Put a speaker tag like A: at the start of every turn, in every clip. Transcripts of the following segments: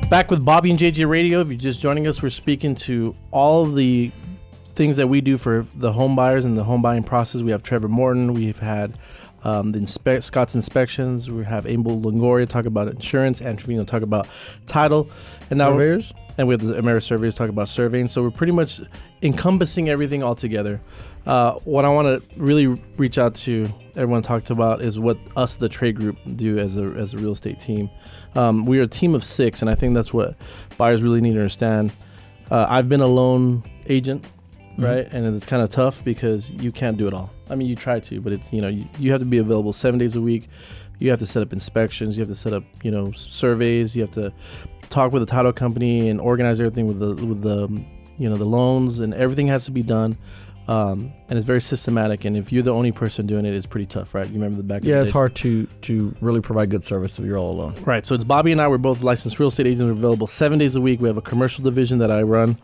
A: Back with Bobby and JJ Radio. If you're just joining us, we're speaking to all of the things that we do for the home buyers and the home buying process. We have Trevor Morton. We've had Scott's Inspections. We have Abel Longoria talk about insurance. And Trevino talk about title. And
B: surveyors.
A: And we have the American Surveyors talk about surveying. So we're pretty much encompassing everything all together. What I want to really reach out to everyone talked about is what us, the Trey Group, do as a real estate team. We are a team of 6, and I think that's what buyers really need to understand. I've been a loan agent, right? And it's kind of tough because you can't do it all. I mean, you try to, but it's, you have to be available 7 days a week. You have to set up inspections. You have to set up, surveys. You have to talk with the title company and organize everything with the the loans, and everything has to be done. And it's very systematic, and if you're the only person doing it, it's pretty tough, right? You remember the back?
B: Yeah, it's hard to really provide good service if you're all alone.
A: Right. So it's Bobby and I. We're both licensed real estate agents. We're available 7 days a week. We have a commercial division that I run.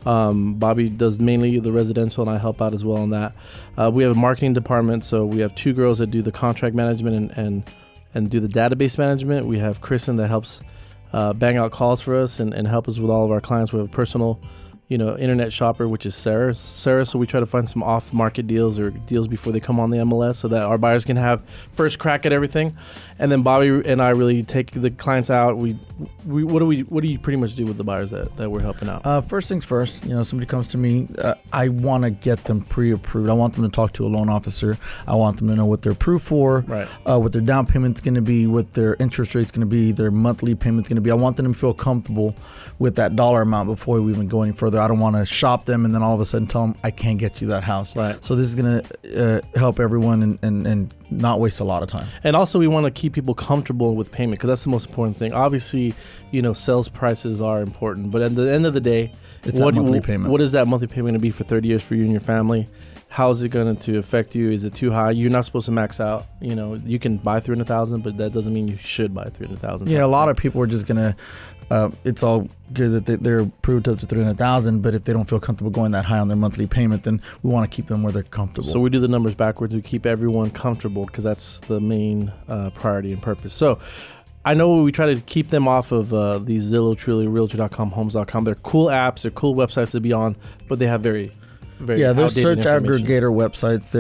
A: Bobby does mainly the residential, and I help out as well on that. We have a marketing department, so we have 2 girls that do the contract management and do the database management. We have Kristen that helps bang out calls for us and help us with all of our clients. We have a personal internet shopper, which is Sarah. So we try to find some off-market deals or deals before they come on the MLS so that our buyers can have first crack at everything. And then Bobby and I really take the clients out. What do you pretty much do with the buyers that we're helping out?
B: First things first, somebody comes to me, I want to get them pre-approved. I want them to talk to a loan officer. I want them to know what they're approved for,
A: right.
B: What their down payment's going to be, what their interest rate's going to be, their monthly payment's going to be. I want them to feel comfortable with that dollar amount before we even go any further. I don't want to shop them and then all of a sudden tell them I can't get you that house.
A: Right.
B: So this is going to help everyone and not waste a lot of time.
A: And also we want to keep people comfortable with payment because that's the most important thing. Obviously, sales prices are important, but at the end of the day,
B: it's that monthly payment.
A: What is that monthly payment going to be for 30 years for you and your family? How is it going to affect you? Is it too high? You're not supposed to max out. You can buy $300,000, but that doesn't mean you should buy $300,000.
B: Yeah, a lot of people are just going to it's all good that they're approved up to $300,000, but if they don't feel comfortable going that high on their monthly payment, then we want to keep them where they're comfortable.
A: So we do the numbers backwards. We keep everyone comfortable because that's the main priority and purpose. So I know we try to keep them off of these Zillow, Trulia, Realtor.com, Homes.com. They're cool apps. They're cool websites to be on, but they have very
B: they're search aggregator websites.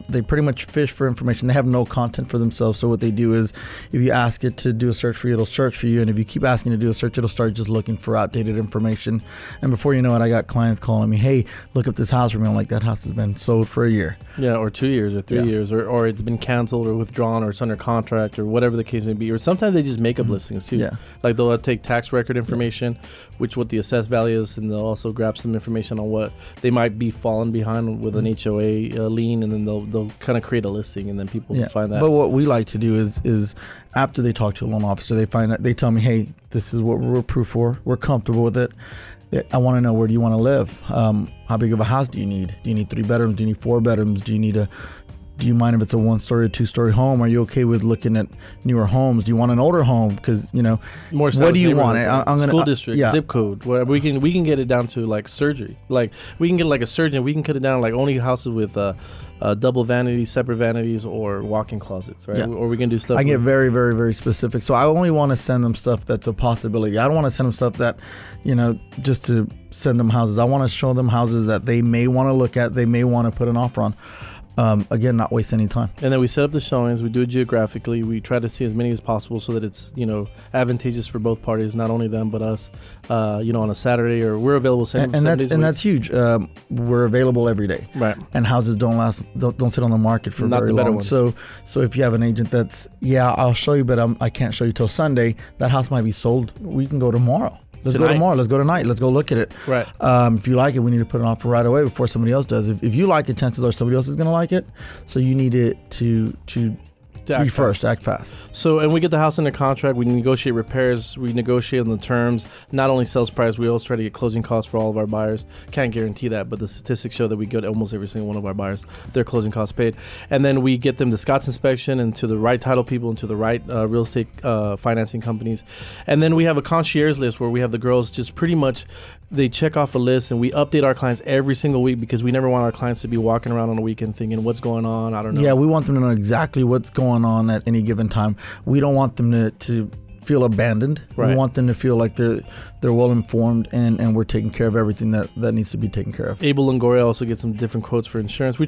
B: They pretty much fish for information. They have no content for themselves. So what they do is, if you ask it to do a search for you, it'll search for you. And if you keep asking it to do a search, it'll start just looking for outdated information. And before you know it, I got clients calling me, "Hey, look up this house for me." I'm like, "That house has been sold for a year."
A: Yeah, or 2 years, or 3 years, or it's been canceled or withdrawn, or it's under contract, or whatever the case may be. Or sometimes they just make up listings too.
B: Yeah.
A: Like they'll take tax record information, what the assessed value is, and they'll also grab some information on what they might be falling behind with an HOA lien, and then they'll kind of create a listing, and then people find that.
B: But what we like to do is after they talk to a loan officer, they tell me, "Hey, this is what we're approved for. We're comfortable with it. I want to know, where do you want to live? How big of a house do you need? Do you need 3 bedrooms? Do you need 4 bedrooms? Do you mind if it's a 1-story or 2-story home? Are you okay with looking at newer homes? Do you want an older home? Because
A: more.
B: What do you want?
A: School district, zip code. Where we can get it down to like surgery. Like we can get like a surgeon. We can cut it down like only houses with double vanities, separate vanities, or walk-in closets, right?
B: Yeah.
A: Or we can do stuff.
B: I get very, very, very specific. So I only want to send them stuff that's a possibility. I don't want to send them stuff that, just to send them houses. I want to show them houses that they may want to look at. They may want to put an offer on. Again, not waste any time.
A: And then we set up the showings. We do it geographically. We try to see as many as possible so that it's advantageous for both parties, not only them but us. On a Saturday, or we're available.
B: That's huge. We're available every day.
A: Right.
B: And houses don't sit on the market for very long. So if you have an agent that's I'll show you, but I can't show you till Sunday. That house might be sold. We can go tomorrow. Let's go tomorrow. Let's go tonight. Let's go look at it.
A: Right.
B: If you like it, we need to put an offer right away before somebody else does. If you like it, chances are somebody else is going to like it. So you need it to act fast.
A: So, and we get the house under contract. We negotiate repairs. We negotiate on the terms. Not only sales price, we also try to get closing costs for all of our buyers. Can't guarantee that, but the statistics show that we get almost every single one of our buyers their closing costs paid. And then we get them to Scott's Inspection and to the right title people and to the right real estate financing companies. And then we have a concierge list where we have the girls just pretty much, they check off a list, and we update our clients every single week because we never want our clients to be walking around on a weekend thinking, what's going on? I don't know.
B: Yeah, we want them to know exactly what's going on at any given time. We don't want them to feel abandoned.
A: Right.
B: We want them to feel like they're well informed and we're taking care of everything that needs to be taken care of.
A: Abel Longoria also gets some different quotes for insurance. We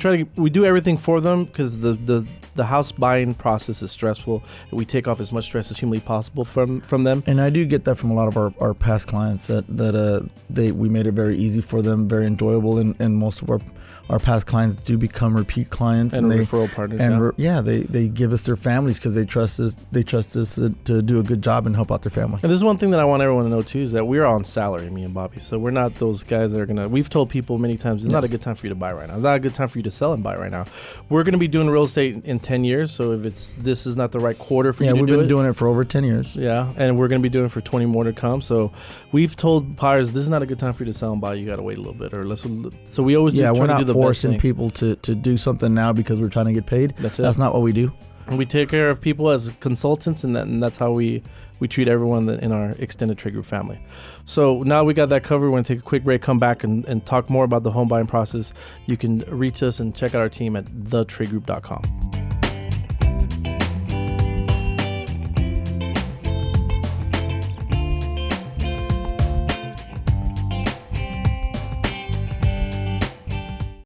A: do everything for them because the house buying process is stressful. We take off as much stress as humanly possible from them.
B: And I do get that from a lot of our past clients that we made it very easy for them, very enjoyable, and most of our past clients do become repeat clients
A: and referral partners.
B: And they give us their families because they trust us. They trust us to do a good job and help out their family.
A: And this is one thing that I want everyone to know too, is that we're on salary, me and Bobby. So we're not those guys that are gonna. We've told people many times it's not a good time for you to buy right now. It's not a good time for you to sell and buy right now. We're gonna be doing real estate in 10 years. So if this is not the right quarter for you to do it.
B: Yeah, we've been doing it for over 10 years.
A: Yeah, and we're gonna be doing it for 20 more to come. So we've told buyers this is not a good time for you to sell and buy. You gotta wait a little bit, or so we always
B: we're not
A: do the
B: forcing people to do something now because we're trying to get paid.
A: That's it.
B: That's not what we do.
A: And we take care of people as consultants, and that's how we treat everyone in our extended Trey Group family. So now we got that covered. We're going to take a quick break, come back and talk more about the home buying process. You can reach us and check out our team at thetraygroup.com.